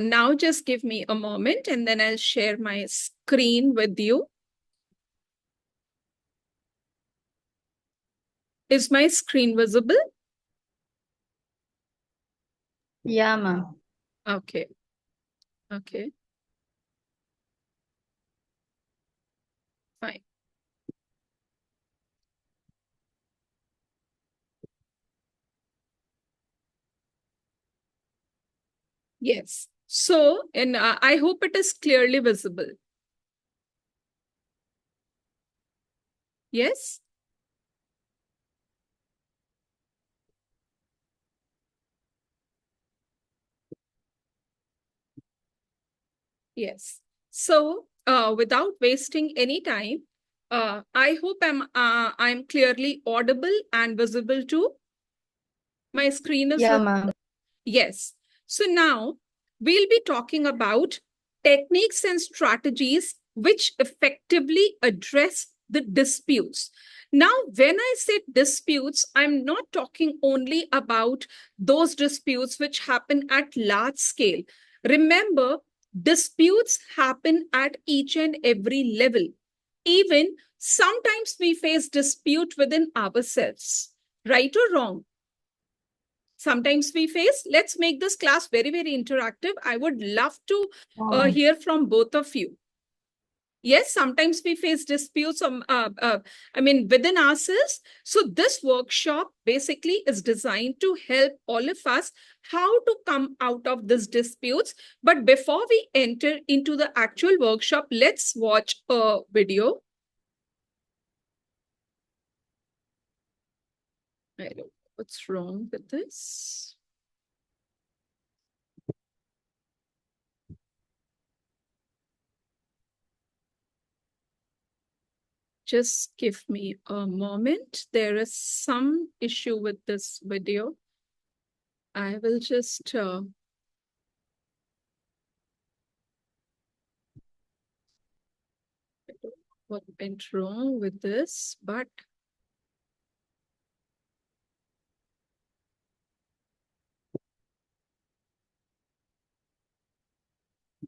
Now just give me a moment and then I'll share my screen with you. Is my screen visible? Yeah, ma'am. Okay. Okay. Fine. Yes. So, and I hope it is clearly visible. Yes? Yes. So, without wasting any time, I hope I'm clearly audible and visible too. My screen is Yeah, visible. ma'am. Yes. So now we'll be talking about techniques and strategies which effectively address the disputes. Now, when I say disputes, I'm not talking only about those disputes which happen at large scale. Remember, disputes happen at each and every level. Even sometimes we face dispute within ourselves, right or wrong? Sometimes we face. Let's make this class very, very interactive. I would love to hear from both of you. Yes, sometimes we face disputes within ourselves. So this workshop basically is designed to help all of us how to come out of these disputes. But before we enter into the actual workshop, let's watch a video. I don't know what's wrong with this. Just give me a moment. There is some issue with this video. I will just I don't know what went wrong with this, but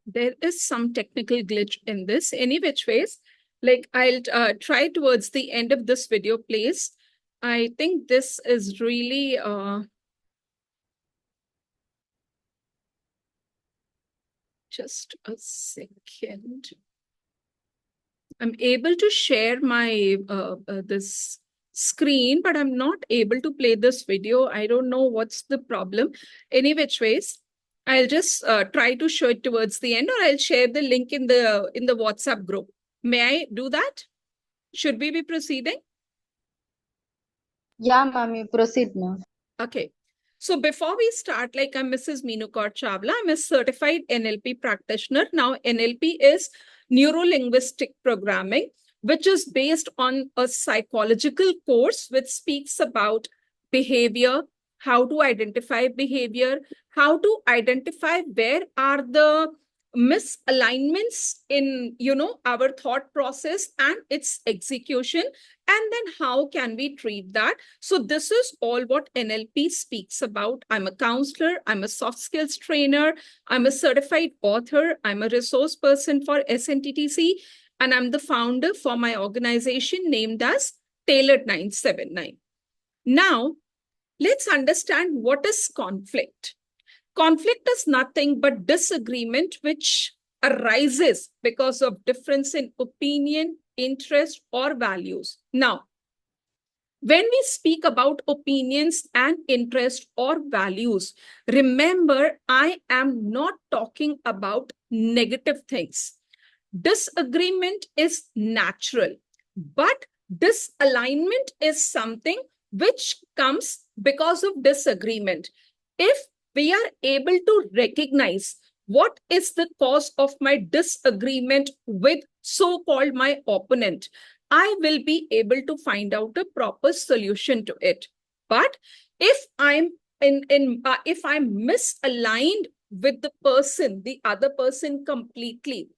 there is some technical glitch in this. Any which ways, like I'll try towards the end of this video, please. I think this is really just a second. I'm able to share my this screen, but I'm not able to play this video. I don't know what's the problem. Any which ways, I'll just try to show it towards the end, or I'll share the link in the WhatsApp group. May I do that? Should we be proceeding? Yeah, ma'am. You proceed now. Okay. So before we start, like I'm Mrs. Meenu Kaur Chawla, I'm a certified NLP practitioner. Now, NLP is neuro-linguistic programming, which is based on a psychological course which speaks about behavior, how to identify behavior, how to identify where are the misalignments in our thought process and its execution, and then how can we treat that. So this is all what NLP speaks about. I'm a counselor, I'm a soft skills trainer, I'm a certified author, I'm a resource person for SNTTC, and I'm the founder for my organization named as Tailored 979. Now, let's understand what is conflict. Conflict is nothing but disagreement which arises because of difference in opinion, interest, or values. Now, when we speak about opinions and interest or values, remember, I am not talking about negative things. Disagreement is natural, but disalignment is something which comes because of disagreement. If we are able to recognize what is the cause of my disagreement with so-called my opponent, I will be able to find out a proper solution to it. But if I'm if I'm misaligned with the other person completely,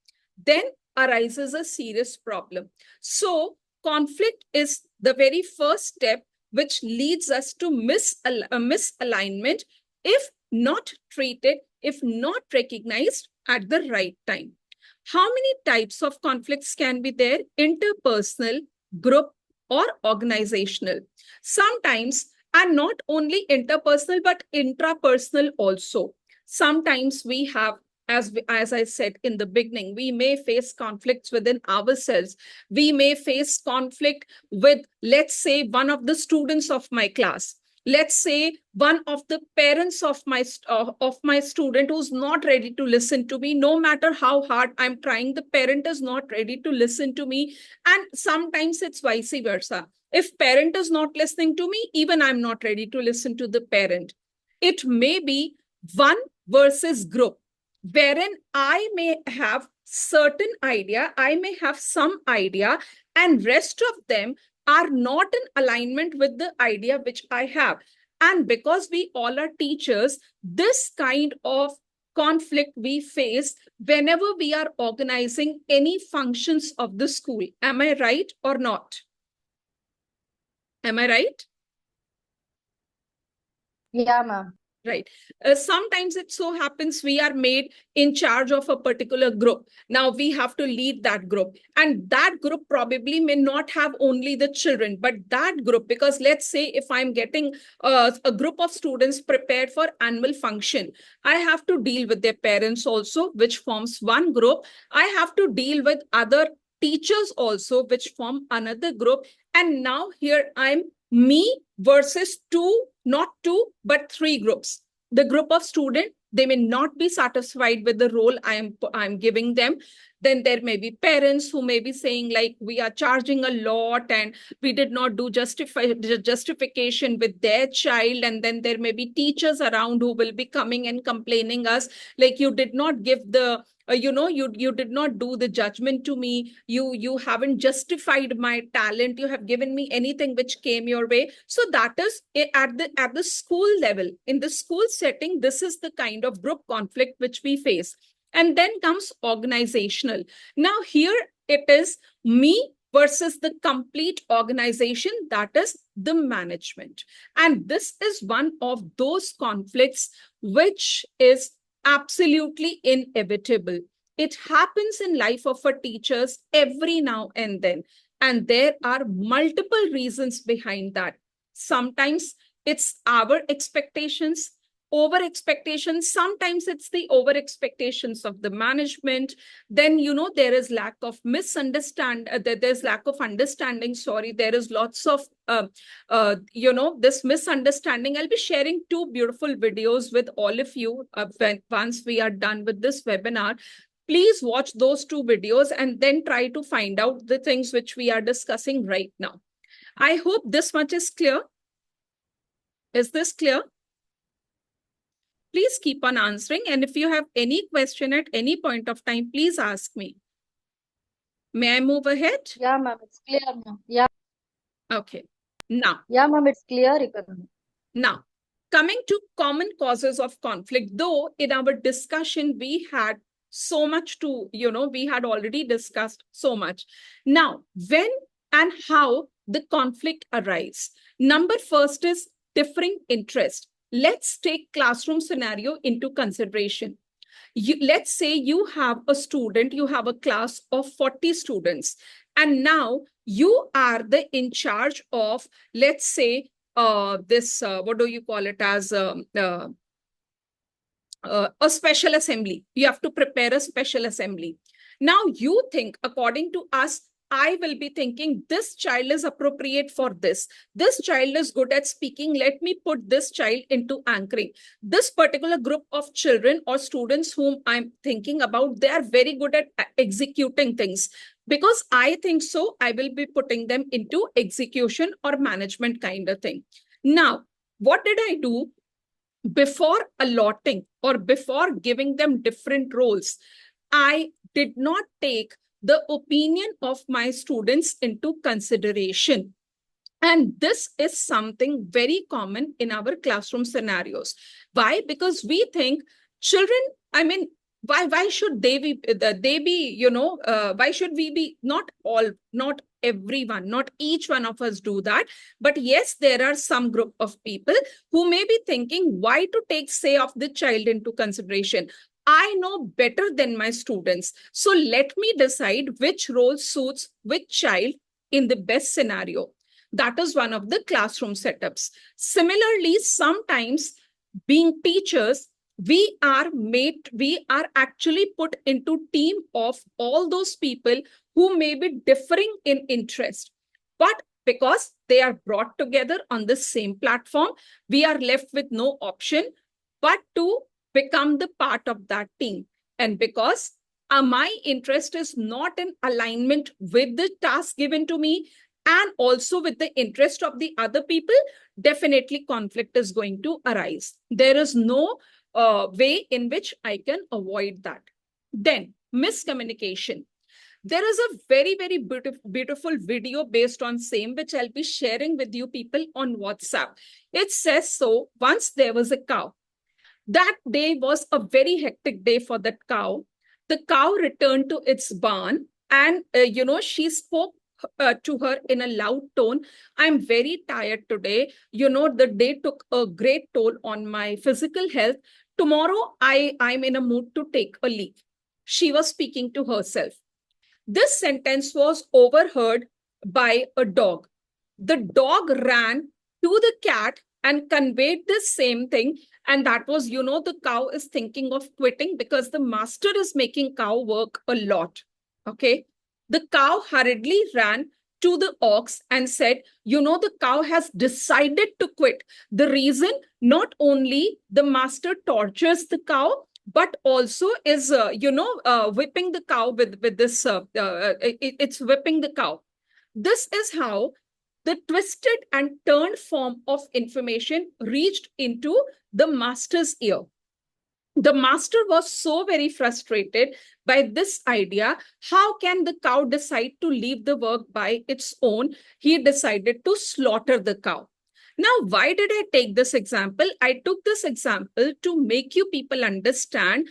then arises a serious problem. So conflict is the very first step which leads us to misalignment if not treated, if not recognized at the right time. How many types of conflicts can be there? Interpersonal, group, or organizational. Sometimes, and not only interpersonal, but intrapersonal also. Sometimes we have, as I said in the beginning, we may face conflicts within ourselves. We may face conflict with, let's say, one of the students of my class. Let's say one of the parents of my student who's not ready to listen to me. No matter how hard I'm trying, the parent is not ready to listen to me. And sometimes it's vice versa. If parent is not listening to me, even I'm not ready to listen to the parent. It may be one versus group, wherein I may have certain idea, I may have some idea, and rest of them are not in alignment with the idea which I have. And because we all are teachers, this kind of conflict we face whenever we are organizing any functions of the school. Am I right or not? Am I right? Yeah, ma'am. Right. Sometimes it so happens we are made in charge of a particular group. Now we have to lead that group. And that group probably may not have only the children, but that group, because let's say if I'm getting a group of students prepared for annual function, I have to deal with their parents also, which forms one group. I have to deal with other teachers also, which form another group. And now here I'm me versus two, not two, but three groups. The group of students, they may not be satisfied with the role I'm giving them. Then there may be parents who may be saying like, we are charging a lot and we did not do justification with their child. And then there may be teachers around who will be coming and complaining us like, you did not give the you did not do the judgment to me. You haven't justified my talent. You have given me anything which came your way. So that is at the school level. In the school setting, this is the kind of group conflict which we face. And then comes organizational. Now here it is me versus the complete organization, that is the management. And this is one of those conflicts which is absolutely inevitable. It happens in life of a teachers every now and then. And there are multiple reasons behind that. Sometimes it's our expectations, over expectations. Sometimes it's the over expectations of the management. Then, there is lack of there's lack of understanding. Sorry, there is lots of this misunderstanding. I'll be sharing two beautiful videos with all of you once we are done with this webinar. Please watch those two videos and then try to find out the things which we are discussing right now. I hope this much is clear. Is this clear? Please keep on answering. And if you have any question at any point of time, please ask me. May I move ahead? Yeah, ma'am. It's clear, ma'am. Yeah. Okay. Now. Yeah, ma'am. It's clear. Now, coming to common causes of conflict, though in our discussion, we had so much to, we had already discussed so much. Now, when and how the conflict arise. Number first is differing interest. Let's take classroom scenario into consideration. Let's say you have a student, you have a class of 40 students, and now you are the in charge of, let's say, what do you call it as a special assembly. You have to prepare a special assembly. Now you think, according to us, I will be thinking this child is appropriate for this. This child is good at speaking. Let me put this child into anchoring. This particular group of children or students whom I'm thinking about, they are very good at executing things. Because I think so, I will be putting them into execution or management kind of thing. Now, what did I do? Before allotting or before giving them different roles, I did not take the opinion of my students into consideration. And this is something very common in our classroom scenarios. Why? Because we think children, Why should they be, why should we be, not everyone, not each one of us do that, but yes, there are some group of people who may be thinking, why to take say of the child into consideration? I know better than my students, so let me decide which role suits which child in the best scenario. That is one of the classroom setups. Similarly, sometimes, being teachers, we are actually put into team of all those people who may be differing in interest, but because they are brought together on the same platform, we are left with no option but to become the part of that team. And because my interest is not in alignment with the task given to me and also with the interest of the other people, definitely conflict is going to arise. There is no way in which I can avoid that. Then, miscommunication. There is a very, very beautiful video based on same, which I'll be sharing with you people on WhatsApp. It says so, once there was a cow. That day was a very hectic day for that cow. The cow returned to its barn and, she spoke to her in a loud tone. I'm very tired today. The day took a great toll on my physical health. Tomorrow, I'm in a mood to take a leave. She was speaking to herself. This sentence was overheard by a dog. The dog ran to the cat and conveyed the same thing. And that was, the cow is thinking of quitting because the master is making cow work a lot. Okay. The cow hurriedly ran to the ox and said, the cow has decided to quit. The reason, not only the master tortures the cow, but also is whipping the cow with this it's whipping the cow. This is how the twisted and turned form of information reached into the master's ear. The master was so very frustrated by this idea. How can the cow decide to leave the work by its own? He decided to slaughter the cow. Now, why did I take this example? I took this example to make you people understand,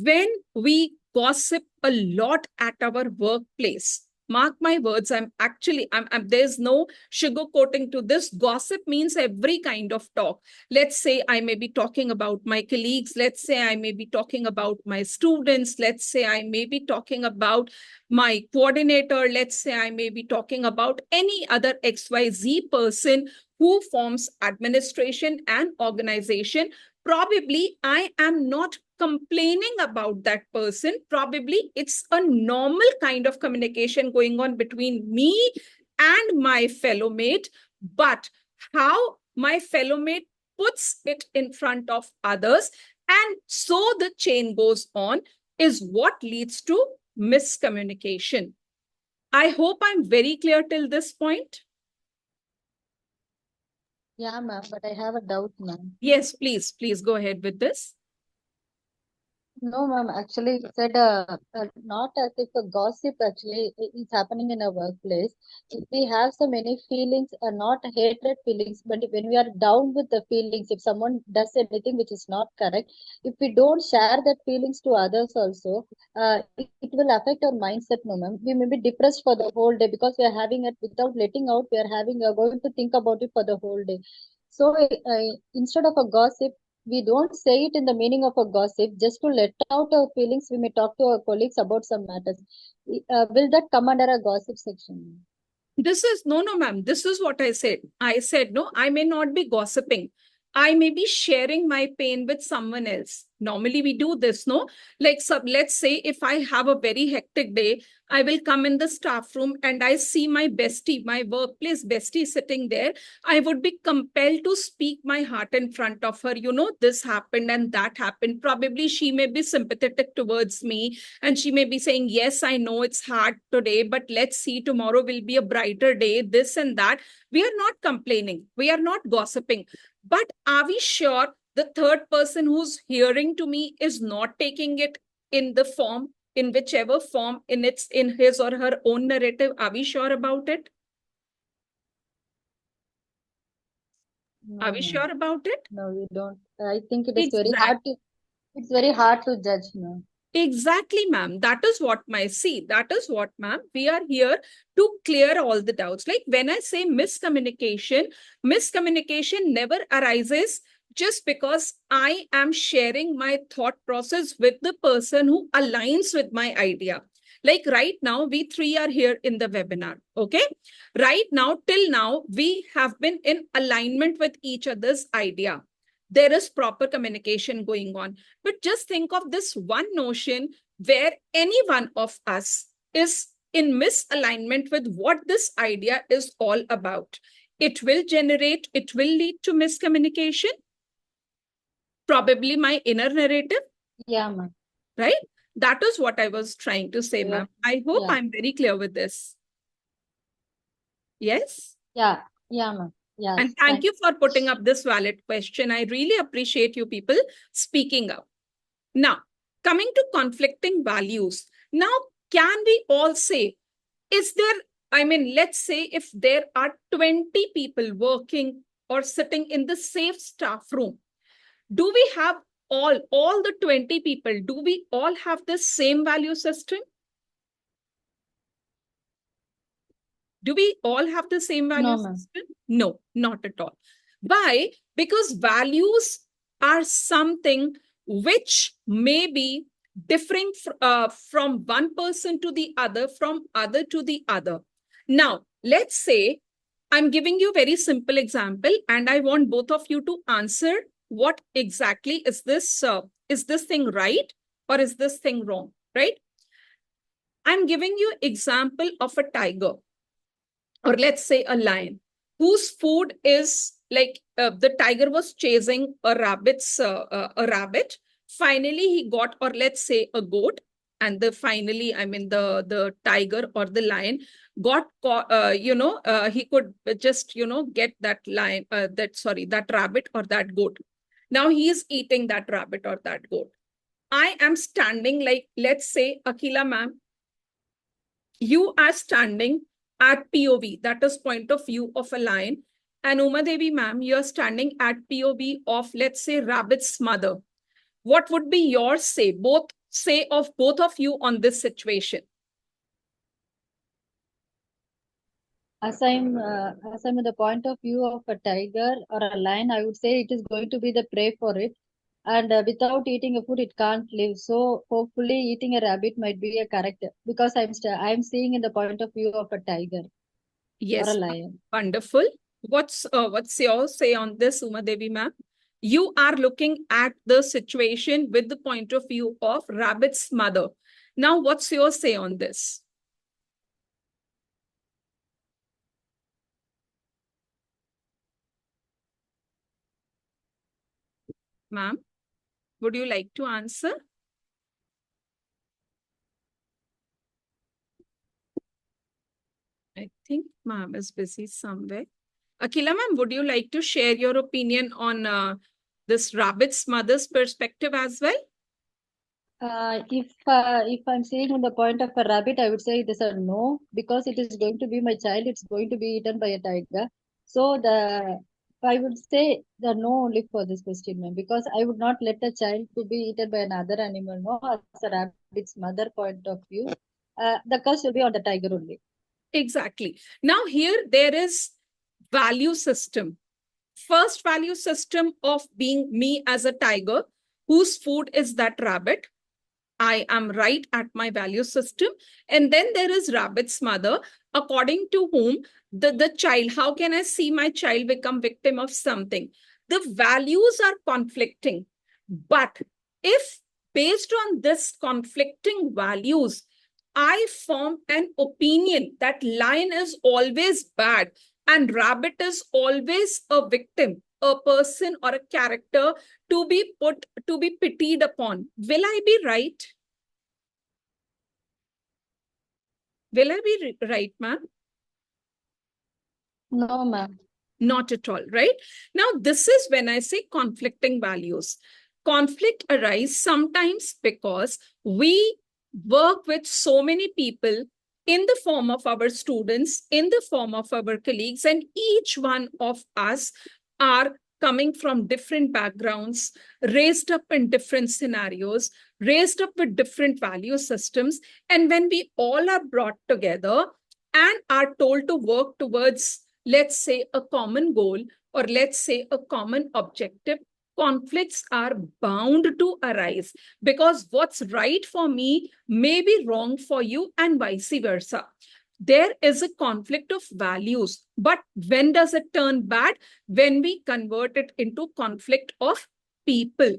when we gossip a lot at our workplace. Mark my words, there's no sugarcoating to this. Gossip means every kind of talk. Let's say I may be talking about my colleagues. Let's say I may be talking about my students. Let's say I may be talking about my coordinator. Let's say I may be talking about any other XYZ person who forms administration and organization. Probably I am not complaining about that person. Probably it's a normal kind of communication going on between me and my fellow mate. But how my fellow mate puts it in front of others, and so the chain goes on, is what leads to miscommunication. I hope I'm very clear till this point. Yeah, ma'am, but I have a doubt, ma'am. Yes, please go ahead with this. No, ma'am. Actually, you said not as if a gossip actually is happening in a workplace. If we have so many feelings, not hatred feelings, but when we are down with the feelings, if someone does anything which is not correct, if we don't share that feelings to others also, it will affect our mindset. No, ma'am. We may be depressed for the whole day because we are having it without letting out. We are going to think about it for the whole day. So instead of a gossip, we don't say it in the meaning of a gossip. Just to let out our feelings, we may talk to our colleagues about some matters. Will that come under a gossip section? This is no, ma'am. This is what I said. I said, no, I may not be gossiping. I may be sharing my pain with someone else. Normally, we do this, no? Like, let's say if I have a very hectic day, I will come in the staff room and I see my bestie, my workplace bestie sitting there. I would be compelled to speak my heart in front of her. This happened and that happened. Probably she may be sympathetic towards me and she may be saying, yes, I know it's hard today, but let's see, tomorrow will be a brighter day, this and that. We are not complaining. We are not gossiping. But are we sure the third person who's hearing to me is not taking it in the form, in whichever form, in his or her own narrative? Are we sure about it? Are No, we ma'am. sure about it? No, we don't. I think it is very Exactly. hard to. It's very hard to judge, no. Exactly, ma'am. That is what that is what, ma'am, we are here to clear all the doubts. Like when I say miscommunication never arises just because I am sharing my thought process with the person who aligns with my idea. Like right now, we three are here in the webinar. Okay. Right now, till now, we have been in alignment with each other's idea. There is proper communication going on. But just think of this one notion where any one of us is in misalignment with what this idea is all about. It will lead to miscommunication, probably my inner narrative, Yeah, ma'am. right? That is what I was trying to say, Yeah. ma'am. I hope Yeah. I'm very clear with this. Yes? Yeah. Yeah, ma'am. Yes. And thank you for putting up this valid question. I really appreciate you people speaking up. Now, coming to conflicting values. Now, can we all say, is there, I mean, let's say if there are 20 people working or sitting in the safe staff room, do we have all the 20 people, do we all have the same value system? Do we all have the same value No, ma'am. system? No, not at all. Why? Because values are something which may be differing from one person to the other, from other to the other. Now, let's say I'm giving you a very simple example, and I want both of you to answer what exactly is this thing right or is this thing wrong, right? I'm giving you example of a tiger, or let's say a lion, whose food is like the tiger was chasing a rabbit. Finally, he got, or let's say a goat, and the finally, I mean the tiger or the lion got caught. He could just get that lion, that rabbit or that goat. Now he is eating that rabbit or that goat. I am standing, like let's say Akila ma'am, you are standing at POV, that is point of view of a lion. And Uma Devi, ma'am, you're standing at POV of, let's say, rabbit's mother. What would be your say of both of you on this situation? As I'm in the point of view of a tiger or a lion, I would say it is going to be the prey for it, and without eating a food, it can't live. So hopefully, eating a rabbit might be a correct, because I'm seeing in the point of view of a tiger or a Yes, lion. wonderful. What's your say on this, Uma Devi, ma'am? You are looking at the situation with the point of view of rabbit's mother. Now, what's your say on this, ma'am? Would you like to answer? I think ma'am is busy somewhere. Akila ma'am, would you like to share your opinion on this rabbit's mother's perspective as well? If I'm seeing in the point of a rabbit, I would say it is a no, because it is going to be my child. It's going to be eaten by a tiger. So I would say the no only for this question, ma'am, because I would not let a child to be eaten by another animal. No, as a rabbit's mother point of view, the curse will be on the tiger only. Exactly. Now here there is value system. First value system of being me as a tiger, whose food is that rabbit. I am right at my value system. And then there is rabbit's mother, according to whom the child, how can I see my child become victim of something? The values are conflicting. But if based on this conflicting values, I form an opinion that lion is always bad and rabbit is always a victim, a person or a character to be pitied upon, will I be right? Will I be right, ma'am? No, ma'am. Not at all, right? Now, this is when I say conflicting values. Conflict arises sometimes because we work with so many people in the form of our students, in the form of our colleagues, and each one of us are coming from different backgrounds, raised up in different scenarios, raised up with different value systems. And when we all are brought together and are told to work towards, let's say, a common goal, or let's say a common objective, conflicts are bound to arise, because what's right for me may be wrong for you, and vice versa. There is a conflict of values. But when does it turn bad? When we convert it into conflict of people,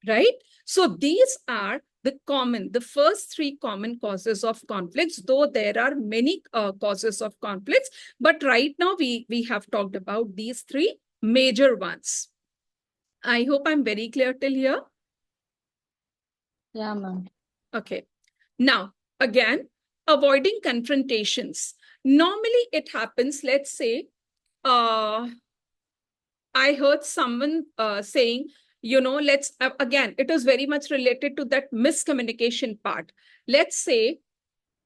right? So these are the first three common causes of conflicts, though there are many causes of conflicts. But right now we have talked about these three major ones. I hope I'm very clear till here. Yeah, ma'am. Okay. Now, again, avoiding confrontations. Normally it happens, let's say, I heard someone saying, again, it is very much related to that miscommunication part. Let's say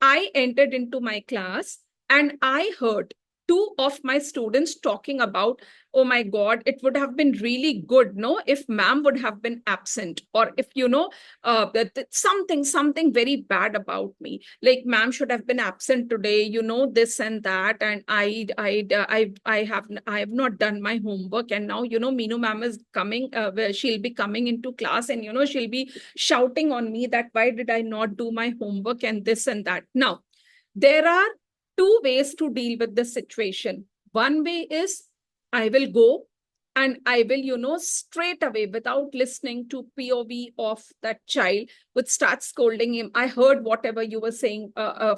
I entered into my class and I heard two of my students talking about, oh my God, it would have been really good, no, if ma'am would have been absent, or if, something very bad about me, like ma'am should have been absent today, this and that, and I have not done my homework, and now, Meenu ma'am is coming, she'll be coming into class, and, she'll be shouting on me that why did I not do my homework and this and that. Now, there are two ways to deal with the situation. One way is I will go and I will, straight away, without listening to POV of that child, would start scolding him. I heard whatever you were saying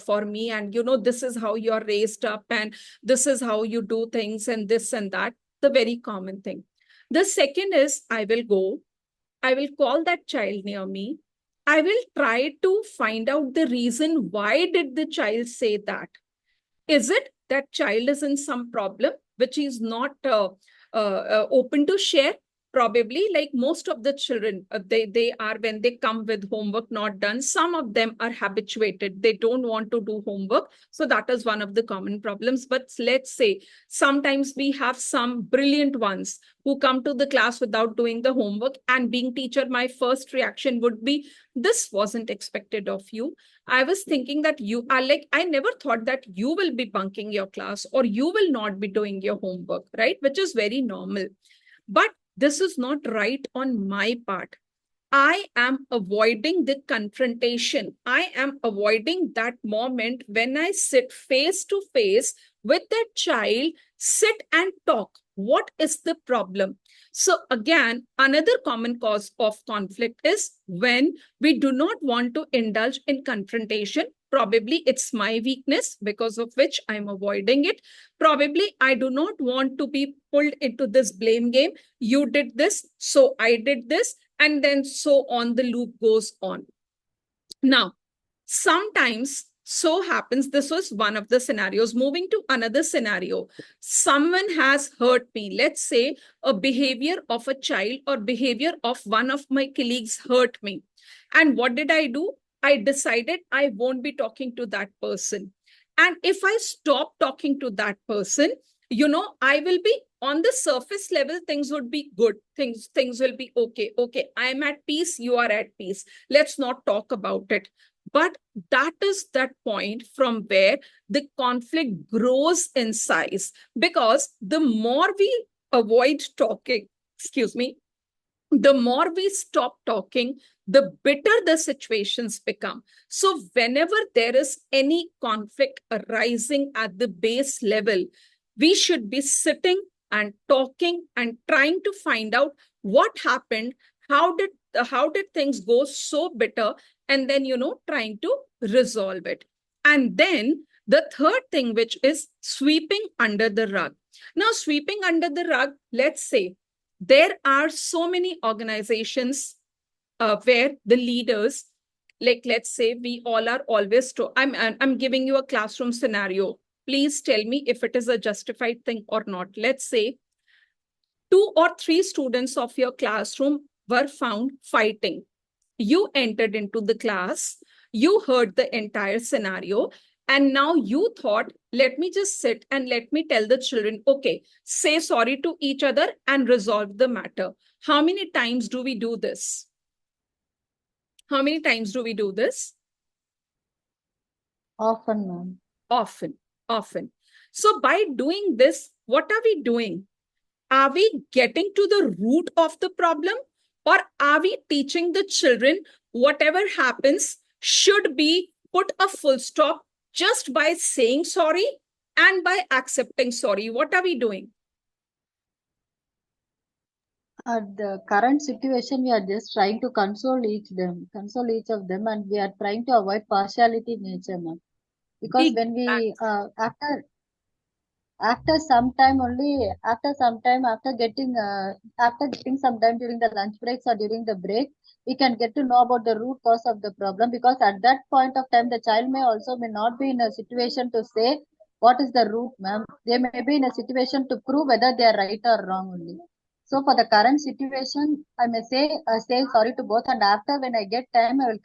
for me, and, this is how you're raised up, and this is how you do things, and this and that. The very common thing. The second is I will go, I will call that child near me. I will try to find out the reason why did the child say that. Is it that child is in some problem which is not open to share? Probably, like most of the children, they are, when they come with homework not done, some of them are habituated, they don't want to do homework. So that is one of the common problems. But let's say sometimes we have some brilliant ones who come to the class without doing the homework, and being teacher, my first reaction would be, this wasn't expected of you. I was thinking that you are like, I never thought that you will be bunking your class, or you will not be doing your homework, right? Which is very normal. But this is not right on my part. I am avoiding the confrontation. I am avoiding that moment when I sit face to face with that child, sit and talk. What is the problem? So again, another common cause of conflict is when we do not want to indulge in confrontation. Probably it's my weakness because of which I'm avoiding it. Probably I do not want to be pulled into this blame game. You did this, so I did this, and then so on, the loop goes on. Now, sometimes so happens, this was one of the scenarios. Moving to another scenario, someone has hurt me. Let's say a behavior of a child or behavior of one of my colleagues hurt me. And what did I do? I decided I won't be talking to that person. And if I stop talking to that person, I will be on the surface level, things would be good. Things will be okay. Okay, I'm at peace, you are at peace. Let's not talk about it. But that is that point from where the conflict grows in size, because the more we avoid talking, excuse me, the more we stop talking, the bitter the situations become. So whenever there is any conflict arising at the base level, we should be sitting and talking and trying to find out what happened, how did things go so bitter, and then, trying to resolve it. And then the third thing, which is sweeping under the rug. Now, sweeping under the rug, let's say there are so many organizations where the leaders, like, let's say we all are always I'm giving you a classroom scenario. Please tell me if it is a justified thing or not. Let's say 2 or 3 students of your classroom were found fighting. You entered into the class, you heard the entire scenario, And now you thought, let me just sit and let me tell the children, okay, say sorry to each other and resolve the matter. How many times do we do this? How many times do we do this? Often, ma'am. Often, often. So by doing this, what are we doing? Are we getting to the root of the problem, or are we teaching the children whatever happens should be put a full stop just by saying sorry and by accepting sorry? What are we doing? At the current situation, we are just trying to console each of them, and we are trying to avoid partiality in nature, ma'am. Because when we Exactly. after getting some time during the lunch breaks or during the break, we can get to know about the root cause of the problem, because at that point of time the child may not be in a situation to say what is the root, ma'am. They may be in a situation to prove whether they are right or wrong only. So for the current situation, I may say sorry to both, and after, when I get time, I will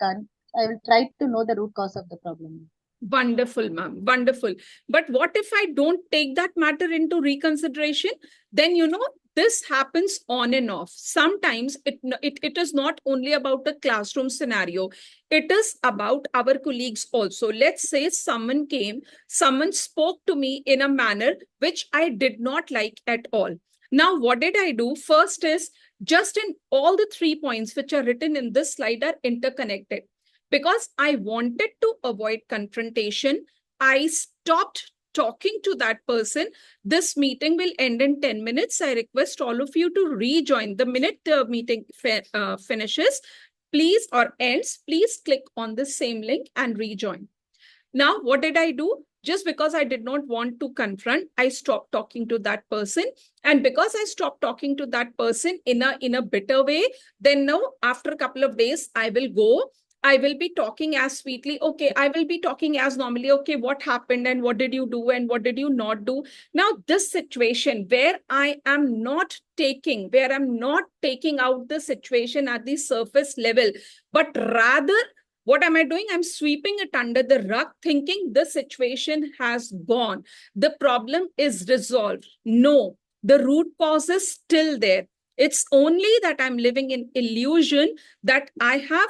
try to know the root cause of the problem. Wonderful, ma'am. Wonderful. But what if I don't take that matter into reconsideration? Then, this happens on and off. Sometimes it is not only about the classroom scenario, it is about our colleagues also. Let's say someone spoke to me in a manner which I did not like at all. Now, what did I do? First is, just in all the 3 points which are written in this slide are interconnected. Because I wanted to avoid confrontation, I stopped talking to that person. This meeting will end in 10 minutes. I request all of you to rejoin. The minute the meeting finishes, please, or ends, please click on the same link and rejoin. Now, what did I do? Just because I did not want to confront, I stopped talking to that person. And because I stopped talking to that person in a bitter way, then now, after a couple of days, I will be talking as sweetly. Okay, I will be talking as normally. Okay, what happened and what did you do and what did you not do? Now, this situation where I'm not taking out the situation at the surface level, but rather, what am I doing? I'm sweeping it under the rug, thinking the situation has gone. The problem is resolved. No, the root cause is still there. It's only that I'm living in illusion that I have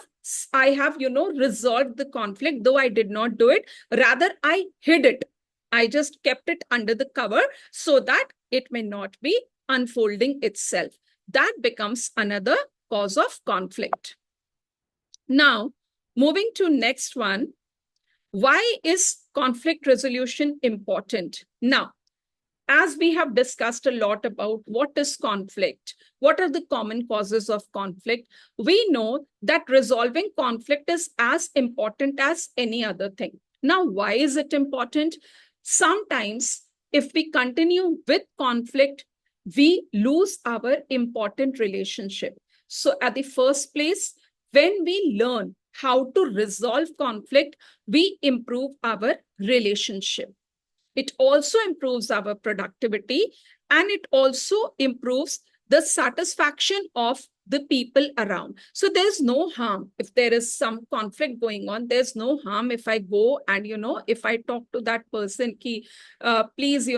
resolved the conflict, though I did not do it. Rather, I hid it. I just kept it under the cover so that it may not be unfolding itself. That becomes another cause of conflict. Now, moving to next one, why is conflict resolution important? Now, as we have discussed a lot about what is conflict, what are the common causes of conflict, we know that resolving conflict is as important as any other thing. Now, why is it important? Sometimes, if we continue with conflict, we lose our important relationship. So, at the first place, when we learn how to resolve conflict, we improve our relationship. It also improves our productivity, and it also improves the satisfaction of the people around. So there's no harm if there is some conflict going on. There's no harm if I go and, if I talk to that person, please,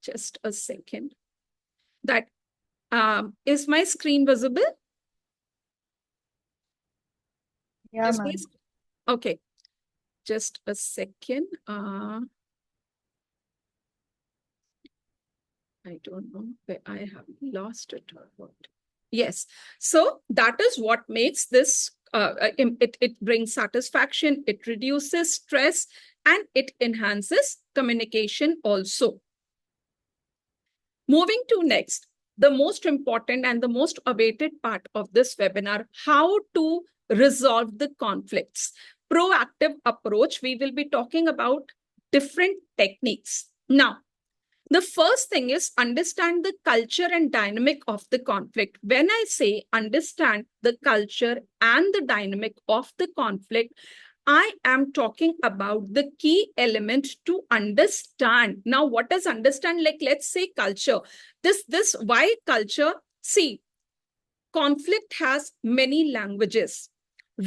just a second. That is my screen visible? Yeah, Is ma'am. okay. Just a second. I don't know where I have lost it or what. Yes. So that is what makes this, it brings satisfaction, it reduces stress, and it enhances communication also. Moving to next, the most important and the most awaited part of this webinar, how to resolve the conflicts. Proactive approach, we will be talking about different techniques. Now, the first thing is understand the culture and dynamic of the conflict. When I say understand the culture and the dynamic of the conflict, I am talking about the key element to understand. Now, what does understand? Like, let's say culture. Why culture? See, conflict has many languages.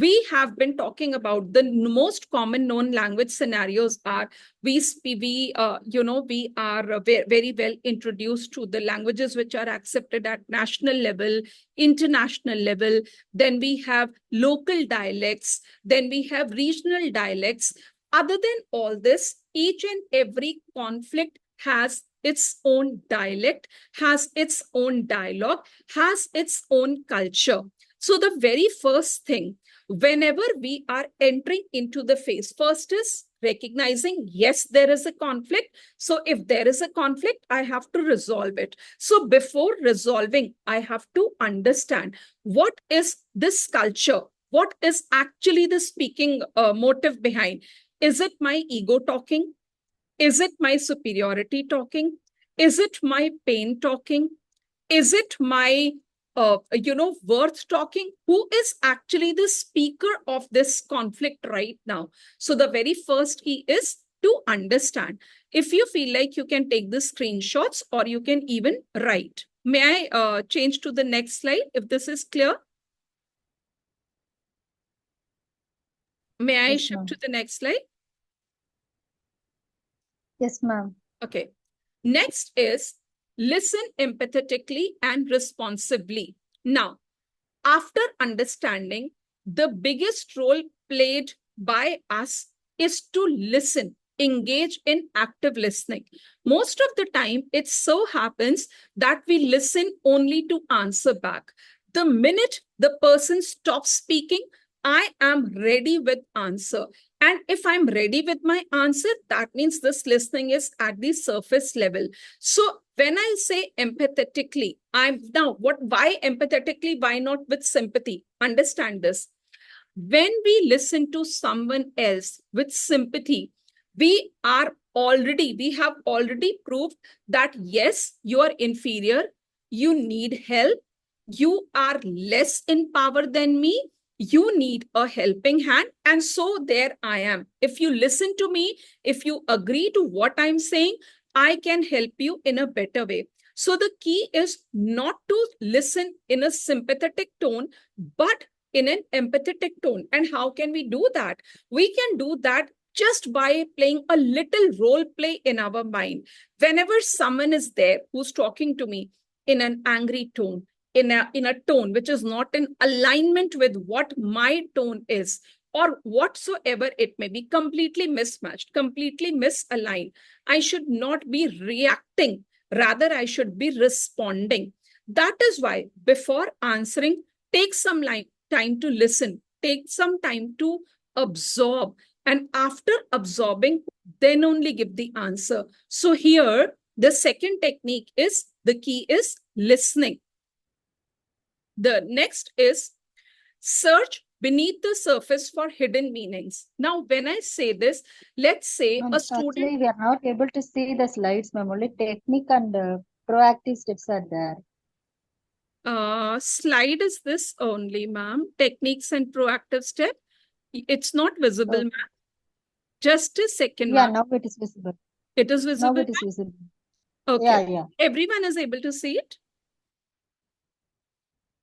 we have been talking about the most common known language scenarios are we are very well introduced to the languages which are accepted at national level, international level. Then we have local dialects. Then we have regional dialects. Other than all this, each and every conflict has its own dialect, has its own dialogue, has its own culture. So the very first thing, whenever we are entering into the phase, first is recognizing, yes, there is a conflict. So if there is a conflict, I have to resolve it. So before resolving, I have to understand what is this culture? What is actually the speaking motive behind? Is it my ego talking? Is it my superiority talking? Is it my pain talking? Is it my worth talking? Who is actually the speaker of this conflict right now? So the very first key is to understand. If you feel like, you can take the screenshots or you can even write. May I change to the next slide if this is clear? May I Yes, shift ma'am. to the next slide? Yes, ma'am. Okay. Next is listen empathetically and responsibly. Now, after understanding, the biggest role played by us is to listen, engage in active listening. Most of the time, it so happens that we listen only to answer back. The minute the person stops speaking, I am ready with answer. And if I'm ready with my answer, that means this listening is at the surface level. So when I say empathetically, I'm now why empathetically? Why not with sympathy? Understand this. When we listen to someone else with sympathy, we have already proved that yes, you are inferior, you need help, you are less in power than me, you need a helping hand, and so there I am. If you listen to me, if you agree to what I'm saying, I can help you in a better way. So the key is not to listen in a sympathetic tone, but in an empathetic tone. And how can we do that? We can do that just by playing a little role play in our mind. Whenever someone is there who's talking to me in an angry tone, in a tone which is not in alignment with what my tone is, or whatsoever it may be, completely mismatched, completely misaligned, I should not be reacting. Rather, I should be responding. That is why before answering, take some time to listen, take some time to absorb. And after absorbing, then only give the answer. So here, the second technique is, the key is listening. The next is search beneath the surface for hidden meanings. Now, when I say this, let's say a student. Actually, we are not able to see the slides, ma'am. Only technique and proactive steps are there. Slide is this only, ma'am. Techniques and proactive step. It's not visible, Okay. ma'am. Just a second, Yeah, ma'am. now it is visible. It is Now visible, it is ma'am? visible. Okay. Yeah, yeah. Everyone is able to see it?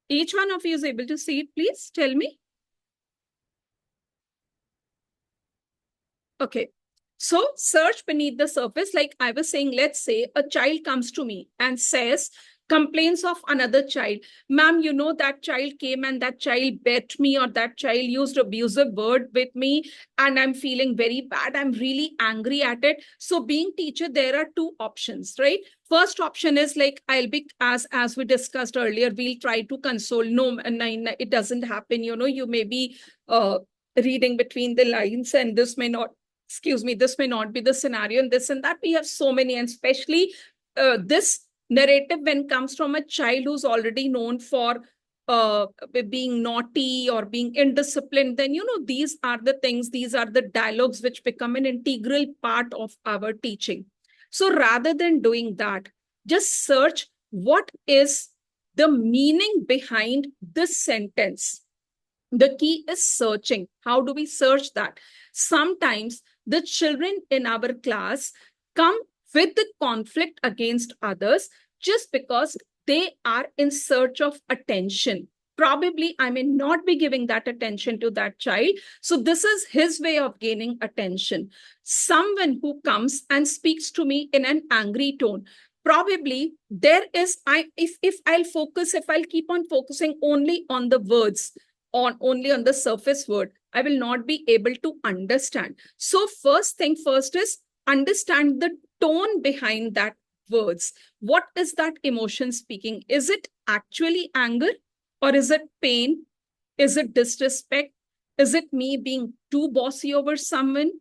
Each one of you is able to see it, please tell me. Okay. So search beneath the surface. Like I was saying, let's say a child comes to me and says, complains of another child. Ma'am, you know, that child came and that child bet me, or that child used abusive word with me, and I'm feeling very bad. I'm really angry at it. So being teacher, there are two options, right? First option is like, I'll be, as we discussed earlier, we'll try to console. No, no, it doesn't happen. You know, you may be reading between the lines, and this may not, excuse me, this may not be the scenario, and this and that. We have so many, and especially this narrative when comes from a child who's already known for uh, being naughty or being indisciplined, then, you know, these are the things, these are the dialogues which become an integral part of our teaching. So rather than doing that, just search what is the meaning behind this sentence. The key is searching. How do we search that? Sometimes the children in our class come with the conflict against others just because they are in search of attention. Probably I may not be giving that attention to that child. So this is his way of gaining attention. Someone who comes and speaks to me in an angry tone, probably there is, if I'll keep on focusing only on the words, on only on the surface word, I will not be able to understand. So first thing first is understand the tone behind that words. What is that emotion speaking? Is it actually anger, or is it pain? Is it disrespect? Is it me being too bossy over someone?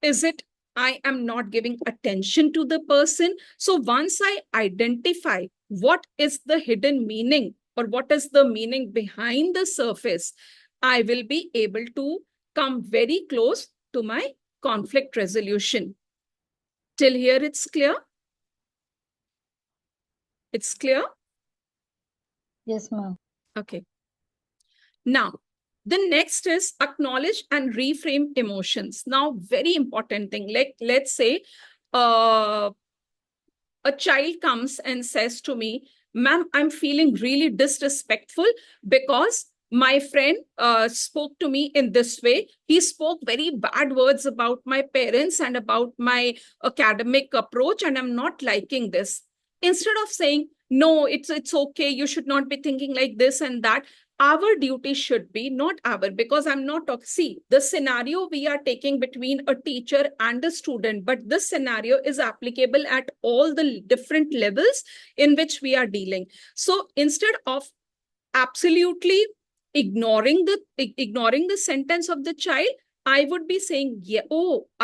Is it I am not giving attention to the person? So once I identify what is the hidden meaning, or what is the meaning behind the surface, I will be able to come very close to my conflict resolution. Till here, it's clear? It's clear? Yes, ma'am. Okay. Now, the next is acknowledge and reframe emotions. Now, very important thing. Like, let's say uh, a child comes and says to me, ma'am, I'm feeling really disrespectful because my friend spoke to me in this way. He spoke very bad words about my parents and about my academic approach, and I'm not liking this. Instead of saying, no, it's okay, you should not be thinking like this and that, our duty should be not our, because I'm not talking. See, the scenario we are taking between a teacher and a student, but this scenario is applicable at all the different levels in which we are dealing. So instead of absolutely ignoring the sentence of the child, I would be saying, yeah, oh, I